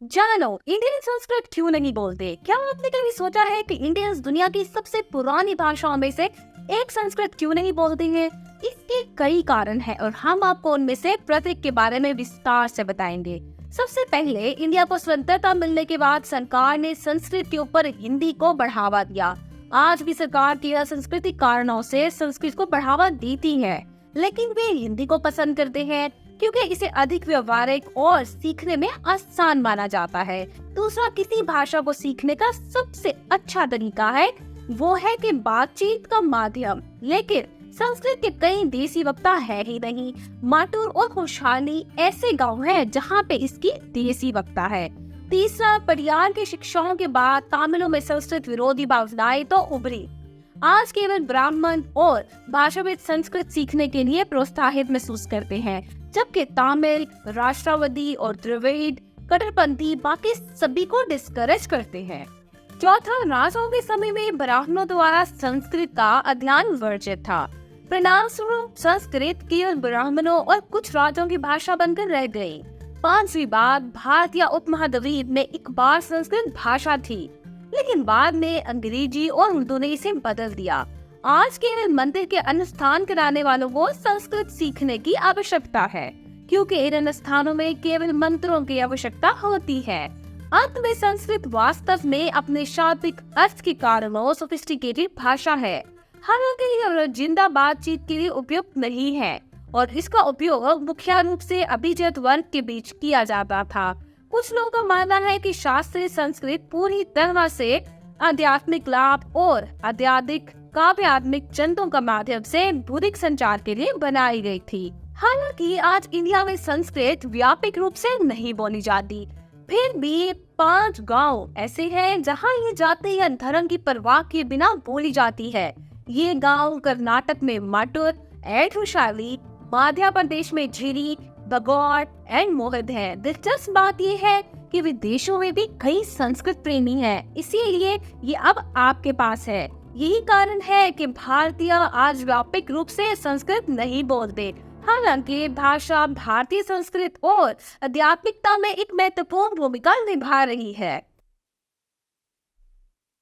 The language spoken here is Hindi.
जानो इंडियन संस्कृत क्यों नहीं बोलते। क्या आपने कभी सोचा है कि इंडियंस दुनिया की सबसे पुरानी भाषाओं में से एक संस्कृत क्यों नहीं बोलते हैं? इसके कई कारण हैं और हम आपको उनमें से प्रत्येक के बारे में विस्तार से बताएंगे। सबसे पहले इंडिया को स्वतंत्रता मिलने के बाद सरकार ने संस्कृत के ऊपर हिंदी को बढ़ावा दिया। आज भी सरकार की सांस्कृतिक कारणों से संस्कृत को बढ़ावा देती है, लेकिन वे हिंदी को पसंद करते हैं क्योंकि इसे अधिक व्यवहारिक और सीखने में आसान माना जाता है। दूसरा, किसी भाषा को सीखने का सबसे अच्छा तरीका है वो है कि बातचीत का माध्यम, लेकिन संस्कृत के कई देसी वक्ता है ही नहीं। माटुर और खुशहाली ऐसे गांव हैं जहां पे इसकी देसी वक्ता है। तीसरा, परिवार की शिक्षाओं के बाद तमिलों में संस्कृत विरोधी भावनाएं तो उभरी। आज केवल ब्राह्मण और भाषाविद संस्कृत सीखने के लिए प्रोत्साहित महसूस करते हैं, जबकि तमिल, राष्ट्रवादी और द्रविड़ कट्टरपंथी बाकी सभी को डिस्करेज करते हैं। चौथा, राजाओं के समय में ब्राह्मणों द्वारा संस्कृत का अध्ययन वर्जित था। परिणाम स्वरूप संस्कृत केवल ब्राह्मणों और कुछ राजाओं की भाषा बनकर रह गई। पांचवी बात, भारत या उपमहाद्वीप में एक बार संस्कृत भाषा थी, लेकिन बाद में अंग्रेजी और उर्दू ने इसे बदल दिया। आज केवल मंदिर के अनुष्ठान कराने वालों को संस्कृत सीखने की आवश्यकता है, क्योंकि इन स्थानों में केवल मंत्रों की आवश्यकता होती है। अंत में संस्कृत वास्तव में अपने शाब्दिक अर्थ के कारणों सोफिस्टिकेटेड भाषा है, हालांकि यह जिंदा बातचीत के लिए उपयुक्त नहीं है और इसका उपयोग मुख्य रूप से अभिजात वर्ग के बीच किया जाता था। कुछ लोगों का मानना है कि शास्त्रीय संस्कृत पूरी तरह से आध्यात्मिक लाभ और आध्यात्मिक काव्यात्मक चंदों का माध्यम से बौद्धिक संचार के लिए बनाई गई थी। हालांकि आज इंडिया में संस्कृत व्यापक रूप से नहीं बोली जाती, फिर भी 5 गांव ऐसे हैं जहां ये जाति या धर्म की परवाह के बिना बोली जाती है। ये गांव कर्नाटक में माटुर एंड खुशहाली, मध्य प्रदेश में झिरी, बगौर एंड मोहित है। दिलचस्प बात यह है कि विदेशों में भी कई संस्कृत प्रेमी हैं, इसीलिए ये अब आपके पास है। यही कारण है कि भारतीय आज व्यापक रूप से संस्कृत नहीं बोलते, हालांकि भाषा भारतीय संस्कृत और आध्यात्मिकता में एक महत्वपूर्ण भूमिका निभा रही है।